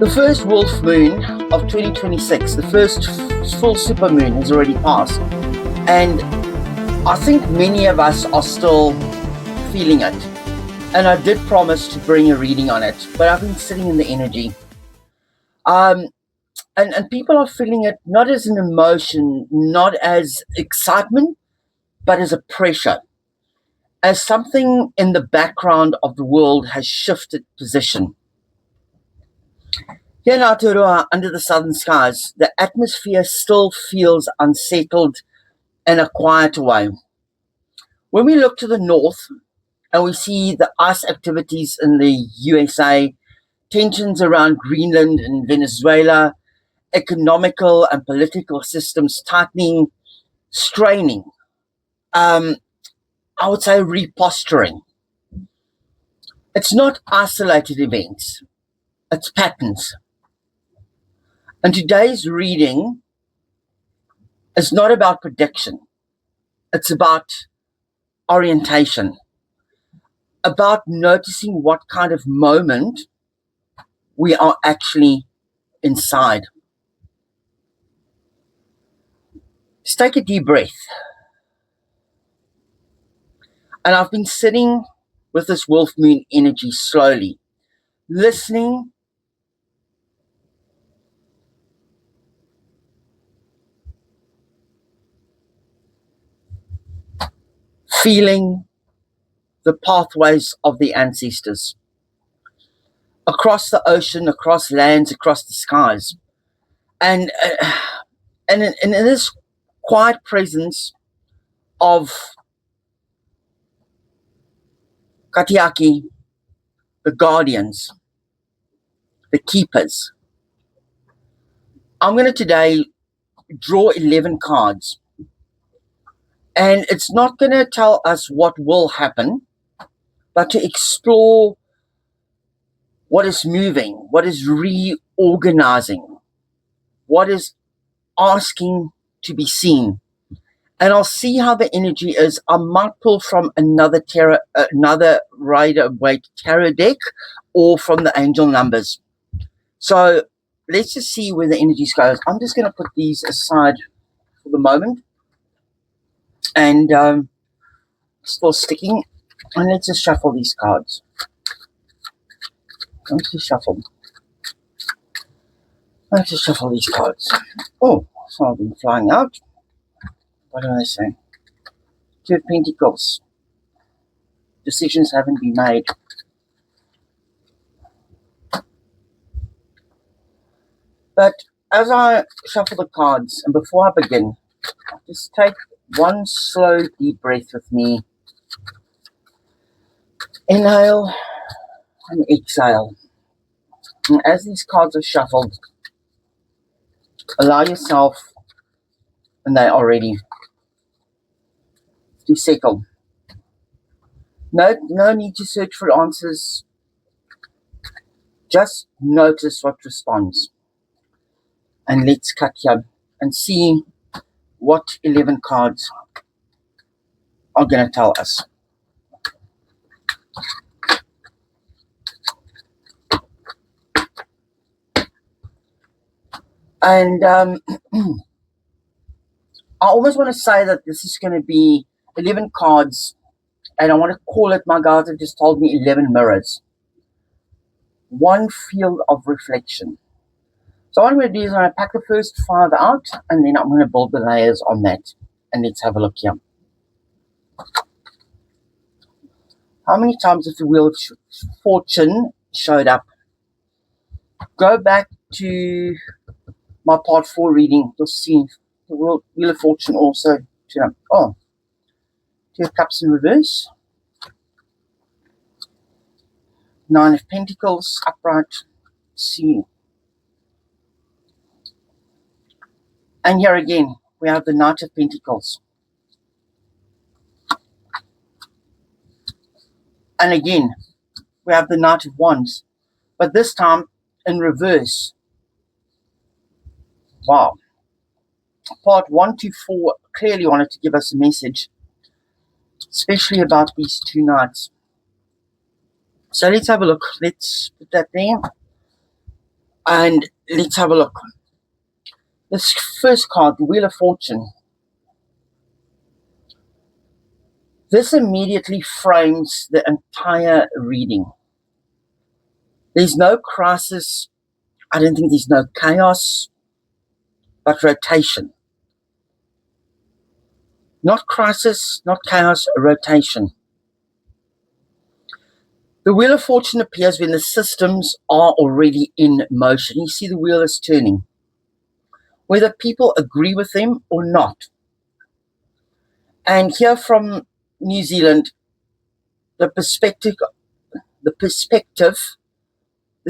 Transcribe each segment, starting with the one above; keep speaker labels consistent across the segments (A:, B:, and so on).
A: The first wolf moon of 2026, the first full supermoon has already passed. And I think many of us are still feeling it. And I did promise to bring a reading on it, but I've been sitting in the energy. And people are feeling it not as an emotion, not as excitement, but as a pressure. As something in the background of the world has shifted position. Here in Aotearoa, under the southern skies, the atmosphere still feels unsettled and a quiet way. When we look to the north and we see the ice activities in the USA, tensions around Greenland and Venezuela, economical and political systems tightening, straining, I would say reposturing. It's not isolated events, it's patterns. And today's reading is not about prediction. It's about orientation, about noticing what kind of moment we are actually inside. Just take a deep breath. And I've been sitting with this wolf moon energy slowly, listening, feeling the pathways of the ancestors across the ocean, across lands, across the skies, and in this quiet presence of Kaitiaki, the guardians, the keepers. I'm going to today draw 11 cards. And it's not going to tell us what will happen, but to explore what is moving, what is reorganizing, what is asking to be seen. And I'll see how the energy is. I might pull from another Rider-Waite tarot deck or from the angel numbers. So let's just see where the energies goes. I'm just going to put these aside for the moment. And still sticking. And let's just shuffle these cards. Let's just shuffle these cards. Oh, some have been flying out. What are they saying? Two of Pentacles. Decisions haven't been made. But as I shuffle the cards, and before I begin, just take one slow deep breath with me. Inhale and exhale. And as these cards are shuffled, allow yourself, and they are ready, to settle. No need to search for answers. Just notice what responds. And let's cut here and see what 11 cards are going to tell us. And I almost want to say that this is going to be 11 cards, and I want to call it, my guides have just told me, 11 mirrors. One field of reflection. So what I'm going to do is I'm going to pack the first 5 out, and then I'm going to build the layers on that. And let's have a look here. How many times has the Wheel of Fortune showed up? Go back to my part 4 reading. You'll see the Wheel of Fortune also. Oh, 2 of Cups in reverse. 9 of Pentacles upright. See. And here again, we have the Knight of Pentacles. And again, we have the Knight of Wands. But this time, in reverse. Wow. Part 1 to 4 clearly wanted to give us a message, especially about these 2 knights. So let's have a look. Let's put that there. And let's have a look. This first card, the Wheel of Fortune. This immediately frames the entire reading. There's no crisis. I don't think there's no chaos, but rotation. Not crisis, not chaos, rotation. The Wheel of Fortune appears when the systems are already in motion. You see the wheel is turning, whether people agree with them or not. And here from New Zealand, the perspective, the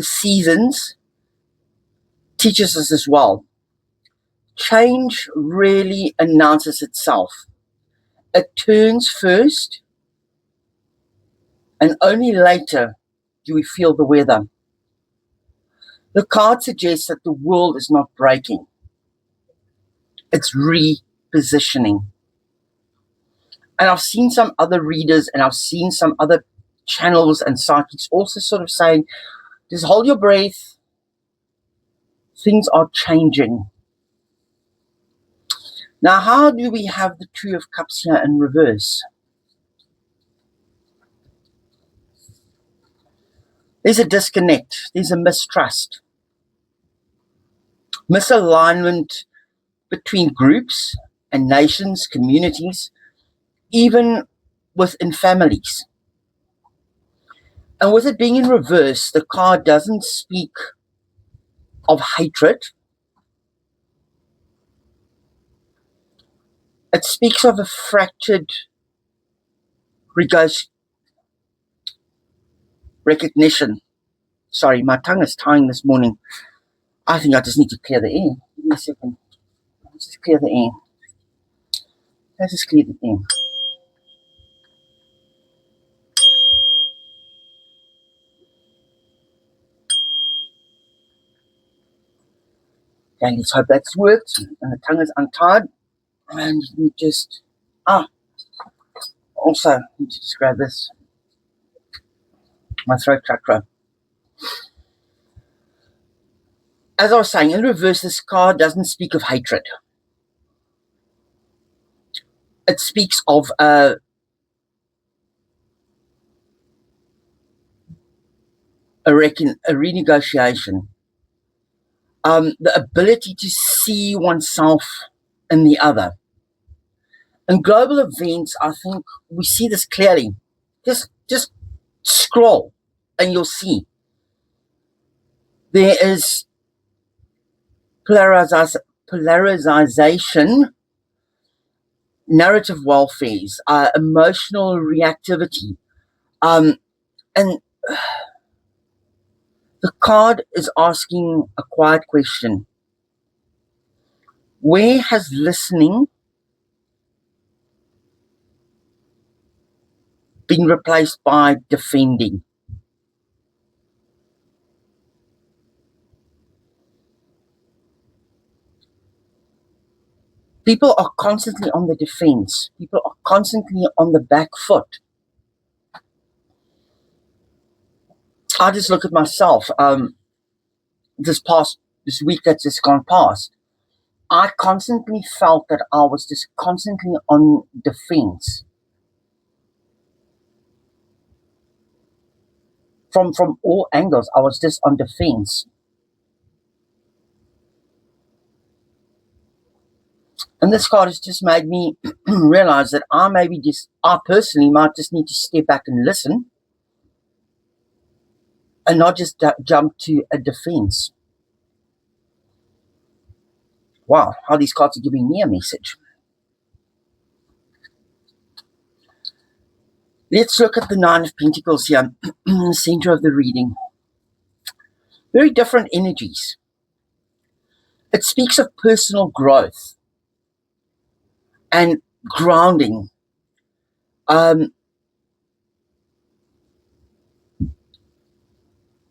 A: seasons teaches us as well. Change really announces itself. It turns first, and only later do we feel the weather. The card suggests that the world is not breaking. It's repositioning. And I've seen some other readers and I've seen some other channels and psychics also sort of saying, just hold your breath. Things are changing. Now, how do we have the Two of Cups here in reverse? There's a disconnect. There's a mistrust. Misalignment between groups and nations, communities, even within families. And with it being in reverse, the card doesn't speak of hatred. It speaks of a fractured recognition. Sorry, my tongue is tying this morning. I think I just need to clear the air. Give me a second. Let's just clear the air. Let's just clear the air. Okay, let's hope that's worked. And the tongue is untied. And we just... also, I need to just grab this. My throat chakra. As I was saying, in reverse, this card doesn't speak of hatred. It speaks of a renegotiation. The ability to see oneself in the other. In global events, I think we see this clearly. Just scroll and you'll see. There is polarization, narrative welfares, emotional reactivity. And the card is asking a quiet question. Where has listening been replaced by defending? People are constantly on the defense. People are constantly on the back foot. I just look at myself. This week that's just gone past, I constantly felt that I was just constantly on defense. From all angles, I was just on defense. And this card has just made me realize that I personally might just need to step back and listen and not just jump to a defense. Wow, how these cards are giving me a message. Let's look at the Nine of Pentacles here in the center of the reading. Very different energies. It speaks of personal growth and grounding.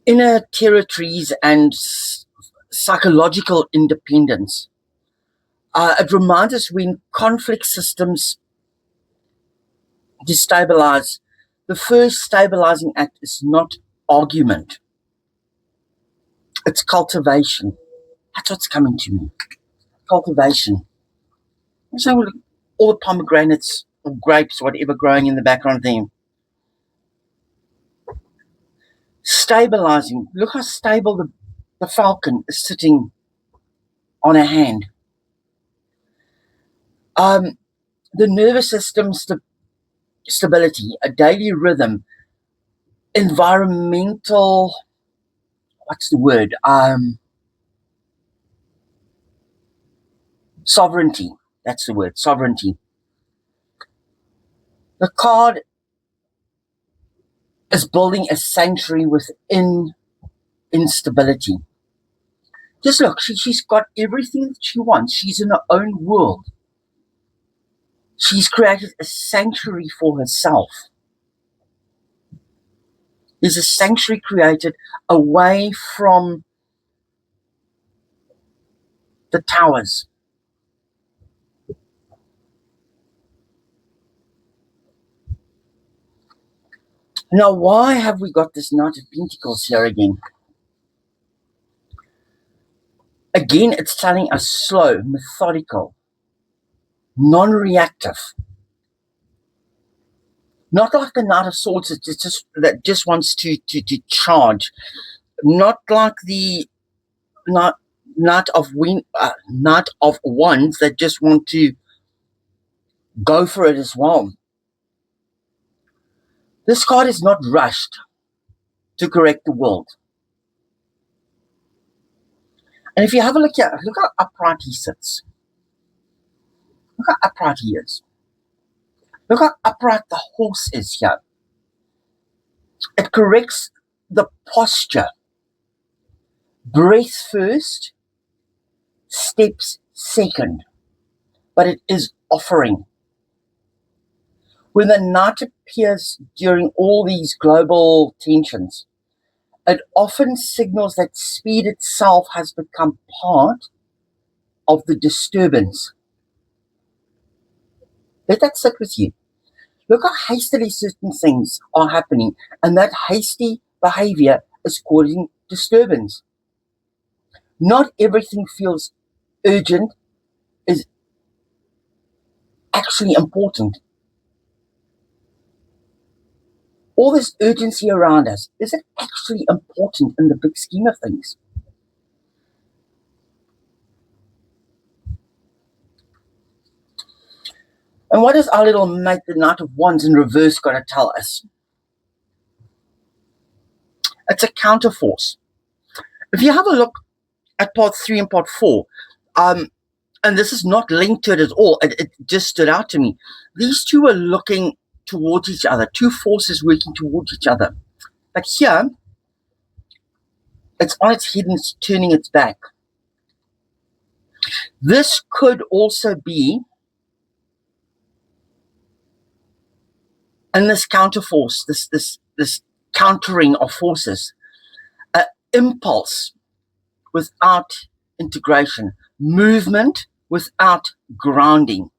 A: Inner territories and psychological independence. It reminds us when conflict systems destabilize, the first stabilizing act is not argument. It's cultivation. That's what's coming to me. Cultivation. So all the pomegranates or grapes, whatever growing in the background there. Stabilizing. Look how stable the falcon is sitting on a hand. The nervous system stability, a daily rhythm, environmental, what's the word? Sovereignty. That's the word, sovereignty. The card is building a sanctuary within instability. Just look, she's got everything that she wants. She's in her own world. She's created a sanctuary for herself. There's a sanctuary created away from the towers. Now, why have we got this Knight of Pentacles here again? Again, it's telling us slow, methodical, non-reactive. Not like the Knight of Swords that just wants to charge. Not like the Knight of Wands that just want to go for it as well. This card is not rushed to correct the world. And if you have a look here, look how upright he sits. Look how upright he is. Look how upright the horse is here. It corrects the posture. Breath first, steps second. But it is offering. When the Knight appears during all these global tensions, it often signals that speed itself has become part of the disturbance. Let that sit with you. Look how hastily certain things are happening, and that hasty behavior is causing disturbance. Not everything feels urgent is actually important. All this urgency around us, is it actually important in the big scheme of things? And what does our little mate, the Knight of Wands in reverse, got to tell us? It's a counterforce. If you have a look at part 3 and part 4, and this is not linked to it at all, it just stood out to me. These two are looking towards each other, two forces working towards each other. But here, it's on its head and it's turning its back. This could also be, and this counterforce, this countering of forces, an impulse without integration, movement without grounding,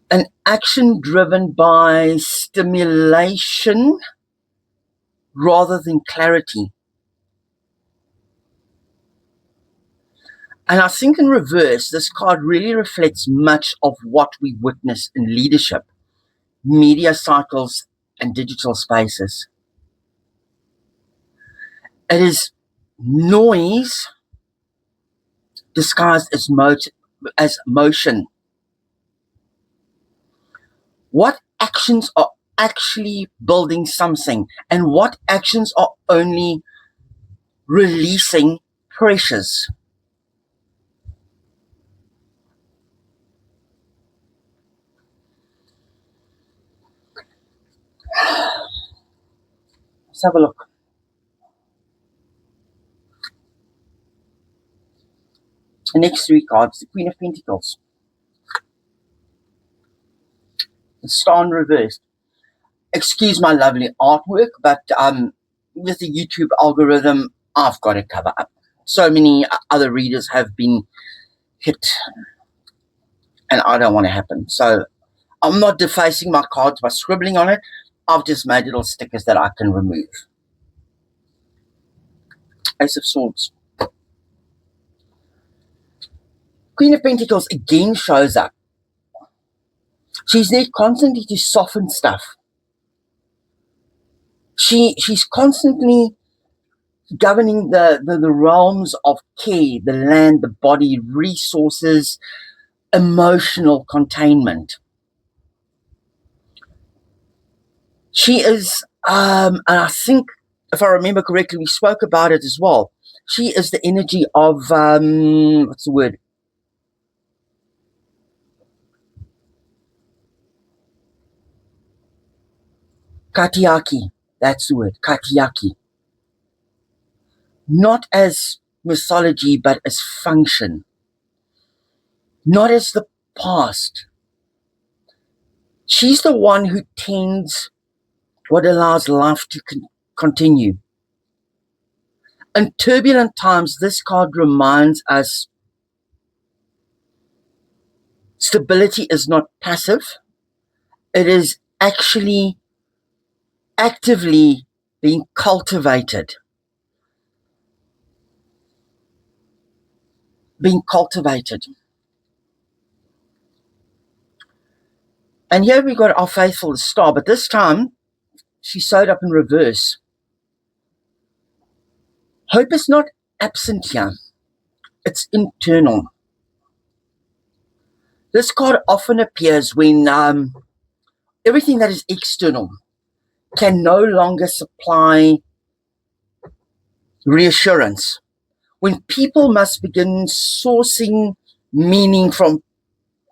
A: an action driven by stimulation rather than clarity. And I think in reverse, this card really reflects much of what we witness in leadership, media cycles, and digital spaces. It is noise disguised as motion. What actions are actually building something, and what actions are only releasing pressures? Let's have a look. The next 3 cards, the Queen of Pentacles. The Star in reverse. Excuse my lovely artwork, but with the YouTube algorithm, I've got to cover up. So many other readers have been hit, and I don't want to happen. So I'm not defacing my cards by scribbling on it. I've just made little stickers that I can remove. Ace of Swords. Queen of Pentacles again shows up. She's there constantly to soften stuff. She's constantly governing the realms of care, the land, the body, resources, emotional containment. She is, and I think, if I remember correctly, we spoke about it as well. She is the energy of, what's the word? Kaitiaki. That's the word, Kaitiaki. Not as mythology, but as function. Not as the past. She's the one who tends what allows life to continue. In turbulent times, this card reminds us stability is not passive. It is actually actively being cultivated. Being cultivated. And here we got our faithful star, but this time she showed up in reverse. Hope is not absent here. It's internal. This card often appears when everything that is external can no longer supply reassurance. When people must begin sourcing meaning from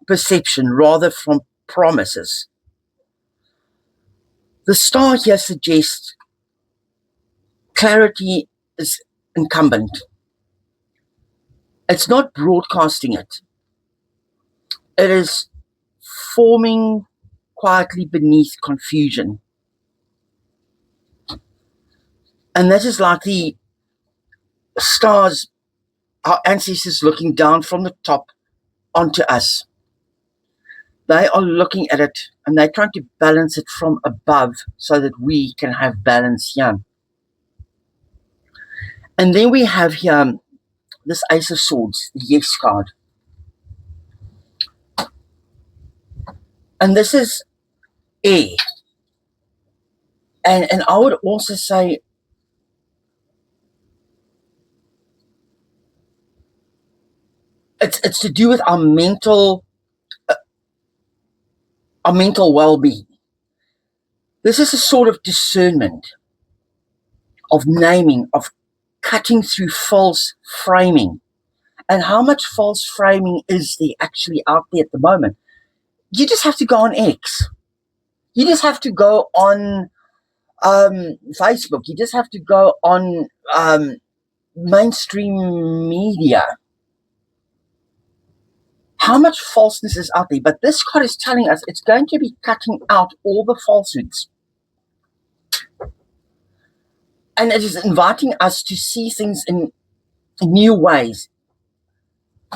A: perception rather from promises. The star here suggests clarity is incumbent. It's not broadcasting it. It is forming quietly beneath confusion. And this is like the stars, our ancestors looking down from the top onto us. They are looking at it and they're trying to balance it from above so that we can have balance here. And then we have here this Ace of Swords, the Yes card. And this is air. And I would also say it's to do with our mental well-being. This is a sort of discernment, of naming, of cutting through false framing. And how much false framing is there actually out there at the moment? You just have to go on X. You just have to go on Facebook. You just have to go on mainstream media. How much falseness is out there? But this card is telling us it's going to be cutting out all the falsehoods. And it is inviting us to see things in new ways,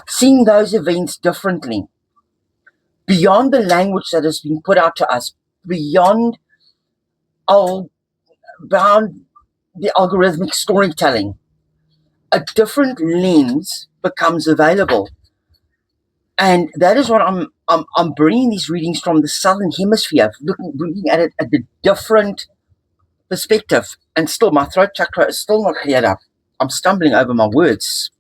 A: seeing those events differently, beyond the language that has been put out to us, beyond the algorithmic storytelling. A different lens becomes available. And that is what I'm bringing these readings from the Southern Hemisphere, looking at it at a different perspective. And still, my throat chakra is still not cleared up. I'm stumbling over my words.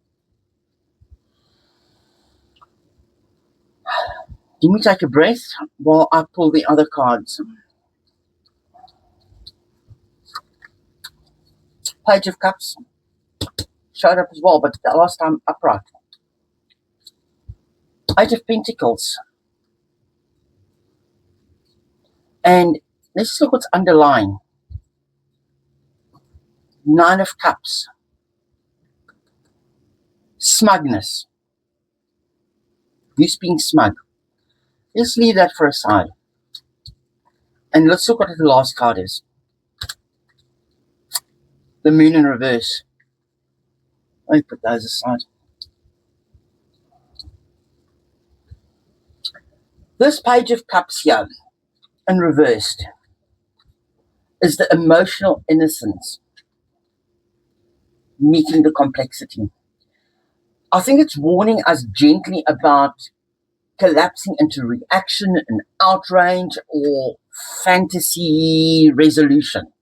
A: Let me take a breath while I pull the other cards. Page of Cups showed up as well, but the last time upright. Eight of Pentacles. And let's look what's underlying. Nine of Cups. Smugness. Who's being smug? Let's leave that for a side. And let's look what the last card is. The Moon in reverse. Let me put those aside. This Page of Cups here, in reversed, is the emotional innocence. meeting the complexity. I think it's warning us gently about collapsing into reaction and outrage or fantasy resolution.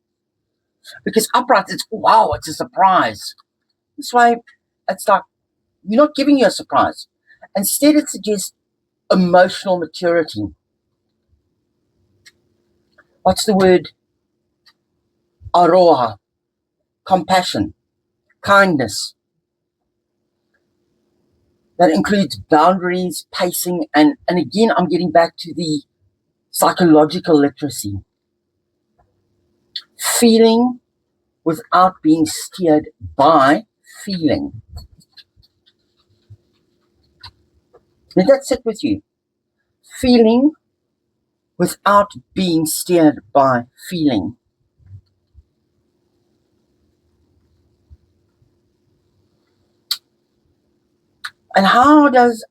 A: Because upright, it's wow, it's a surprise. That's why it's like you're not giving you a surprise. Instead, it suggests emotional maturity. What's the word? Aotearoa, compassion, kindness. That includes boundaries, pacing, and again, I'm getting back to the psychological literacy. Feeling without being steered by feeling. Let that sit with you. Feeling without being steered by feeling. And how does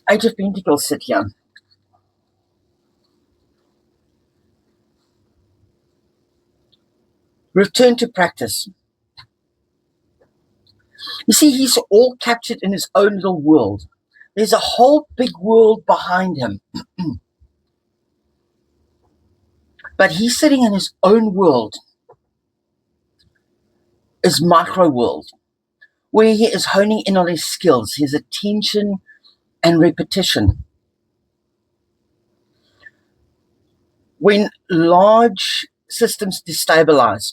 A: Eight of Pentacles sit here? Return to practice. You see, he's all captured in his own little world. There's a whole big world behind him. But he's sitting in his own world, his micro world, where he is honing in on his skills, his attention and repetition. When large systems destabilize,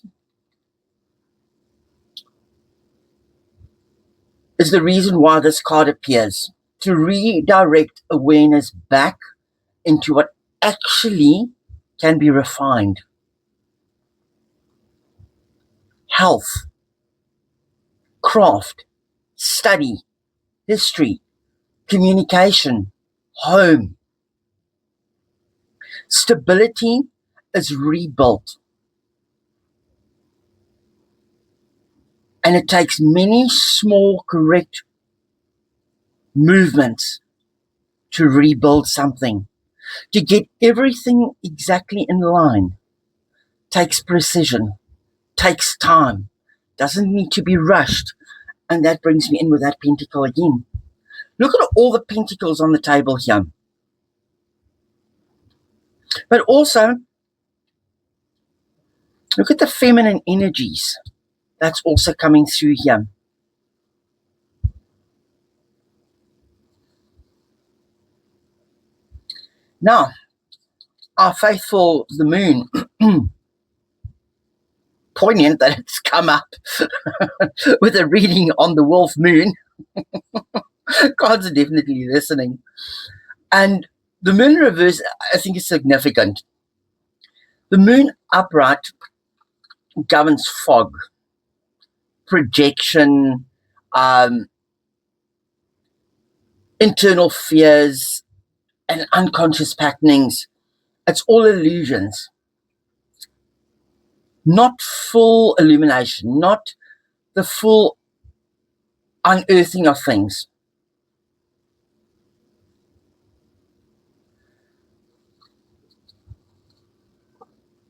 A: is the reason why this card appears, to redirect awareness back into what actually can be refined. Health, craft, study, history, communication, home. Stability is rebuilt. And it takes many small, correct movements to rebuild something. To get everything exactly in line takes precision, takes time, doesn't need to be rushed. And that brings me in with that pentacle again. Look at all the pentacles on the table here. But also, look at the feminine energies that's also coming through here. Now, our faithful, the moon, poignant that it's come up with a reading on the wolf moon. Gods are definitely listening. And the moon reverse, I think, is significant. The moon upright governs fog, projection, internal fears, and unconscious patternings. It's all illusions. Not full illumination, not the full unearthing of things.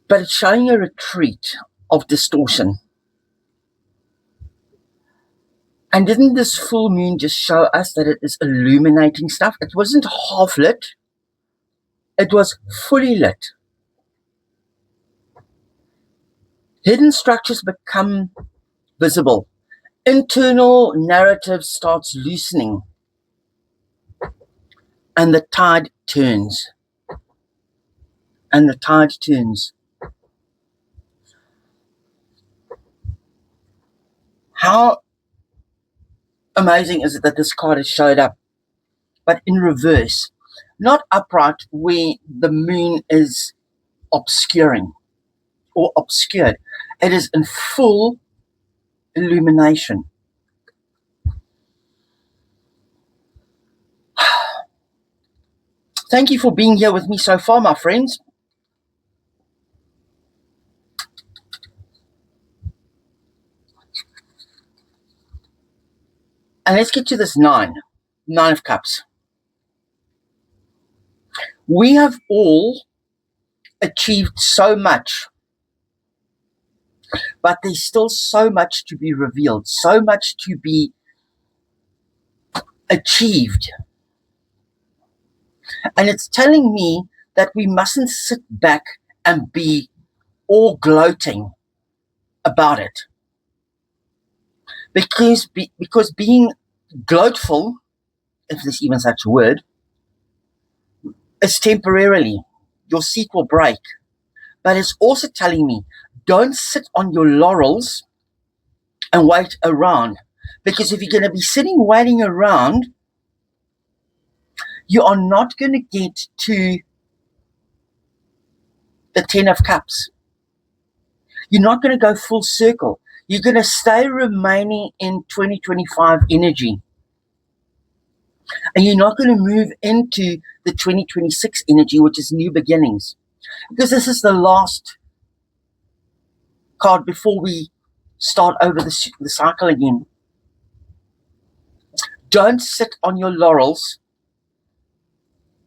A: But it's showing a retreat of distortion. And didn't this full moon just show us that it is illuminating stuff? It wasn't half lit. It was fully lit. Hidden structures become visible. Internal narrative starts loosening. And the tide turns. And the tide turns. How amazing is it that this card has showed up, but in reverse, not upright where the moon is obscuring or obscured. It is in full illumination. Thank you for being here with me so far, my friends. And let's get to this Nine of Cups. We have all achieved so much, but there's still so much to be revealed, so much to be achieved. And it's telling me that we mustn't sit back and be all gloating about it. Because being gloatful, if there's even such a word, is temporarily. Your seat will break. But it's also telling me, don't sit on your laurels and wait around. Because if you're going to be sitting waiting around, you are not going to get to the 10 of Cups. You're not going to go full circle. You're going to stay remaining in 2025 energy. And you're not going to move into the 2026 energy, which is new beginnings. Because this is the last card before we start over the cycle again. Don't sit on your laurels.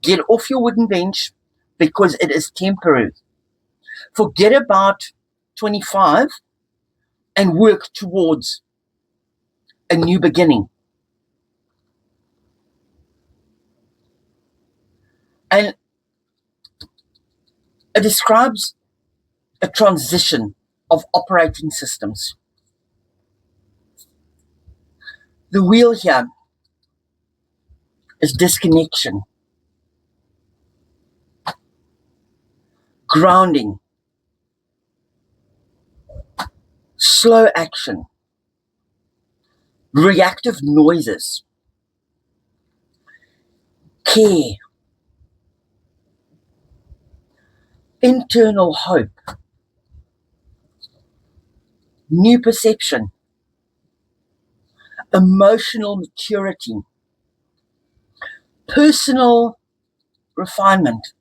A: Get off your wooden bench, because it is temporary. Forget about 25 and work towards a new beginning. And it describes a transition of operating systems. The wheel here is disconnection, grounding, slow action, reactive noises, care, internal hope, new perception, emotional maturity, personal refinement,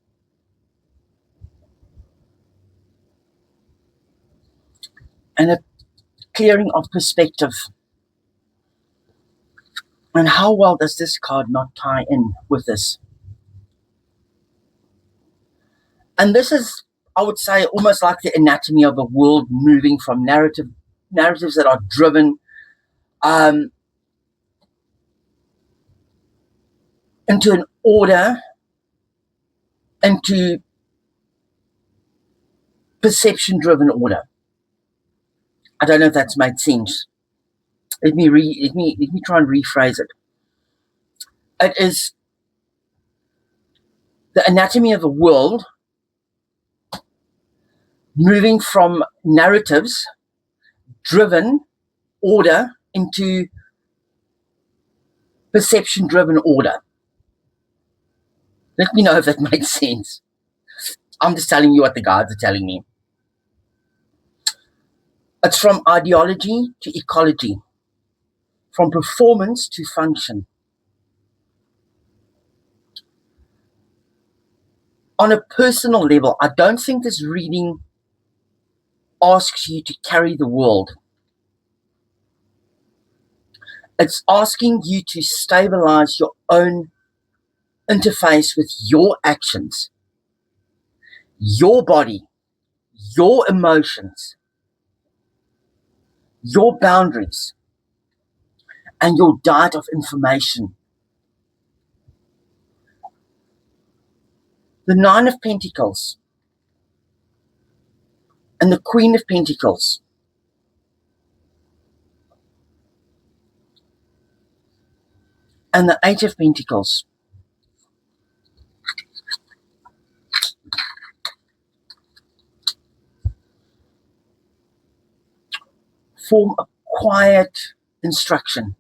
A: and a clearing of perspective. And how well does this card not tie in with this? And this is, I would say, almost like the anatomy of a world moving from narratives that are driven into an order, into perception-driven order. I don't know if that's made sense. Let me try and rephrase it. It is the anatomy of a world moving from narratives driven order into perception driven order. Let me know if that makes sense. I'm just telling you what the guides are telling me. It's from ideology to ecology, from performance to function. On a personal level, I don't think this reading asks you to carry the world. It's asking you to stabilize your own interface with your actions, your body, your emotions, your boundaries, and your diet of information. The Nine of Pentacles and the Queen of Pentacles and the Eight of Pentacles form a quiet instruction.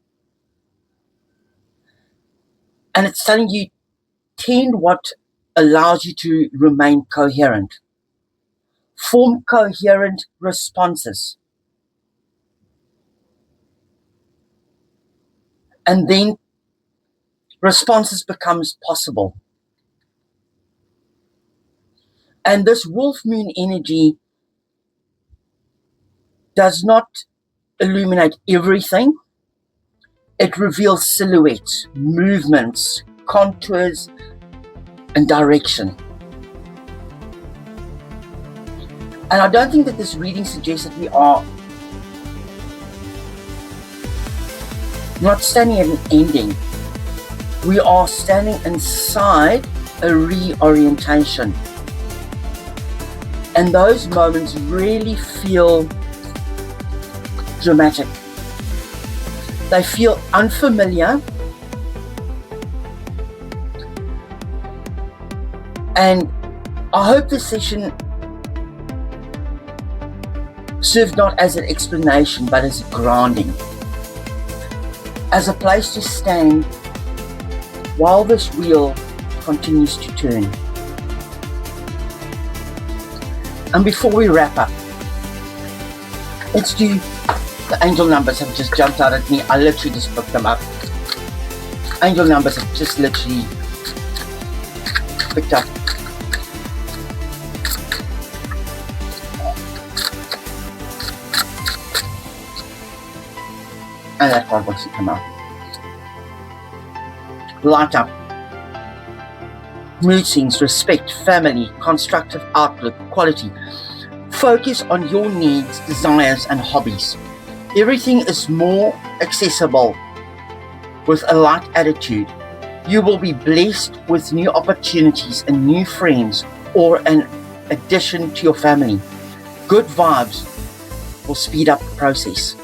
A: And it's telling you, tend what allows you to remain coherent. Form coherent responses. And then responses becomes possible. And this wolf moon energy does not illuminate everything. It reveals silhouettes, movements, contours, and direction. And I don't think that this reading suggests that we are not standing at an ending. We are standing inside a reorientation. And those moments really feel dramatic. They feel unfamiliar. And I hope this session served not as an explanation, but as a grounding. As a place to stand while this wheel continues to turn. And before we wrap up, let's do the angel numbers have just jumped out at me. I literally just picked them up. Angel numbers have just literally picked up. And that card wants to come out. Light up. Mood swings, respect, family, constructive outlook, quality. Focus on your needs, desires, and hobbies. Everything is more accessible with a light attitude. You will be blessed with new opportunities and new friends, or an addition to your family. Good vibes will speed up the process.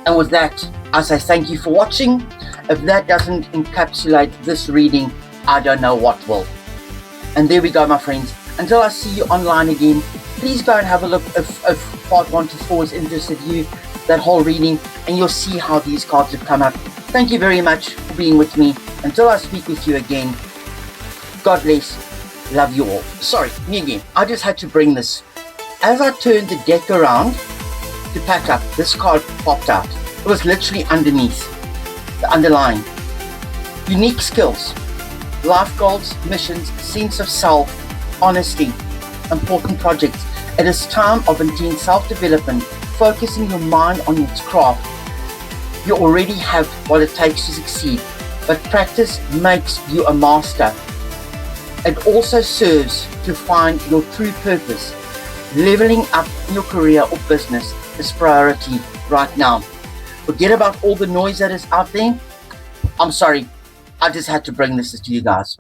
A: And with that, I say thank you for watching. If that doesn't encapsulate this reading, I don't know what will. And there we go, my friends. Until I see you online again, please go and have a look if part 1 to 4 is interested you, that whole reading, and you'll see how these cards have come up. Thank you very much for being with me. Until I speak with you again, God bless. Love you all. Sorry, me again. I just had to bring this. As I turned the deck around to pack up, this card popped out. It was literally underneath, the underlying. Unique skills, life goals, missions, sense of self, honesty, important projects. It is time of intense self-development, focusing your mind on its craft. You already have what it takes to succeed, but practice makes you a master. It also serves to find your true purpose. Leveling up in your career or business is priority right now. Forget about all the noise that is out there. I'm sorry, I just had to bring this to you guys.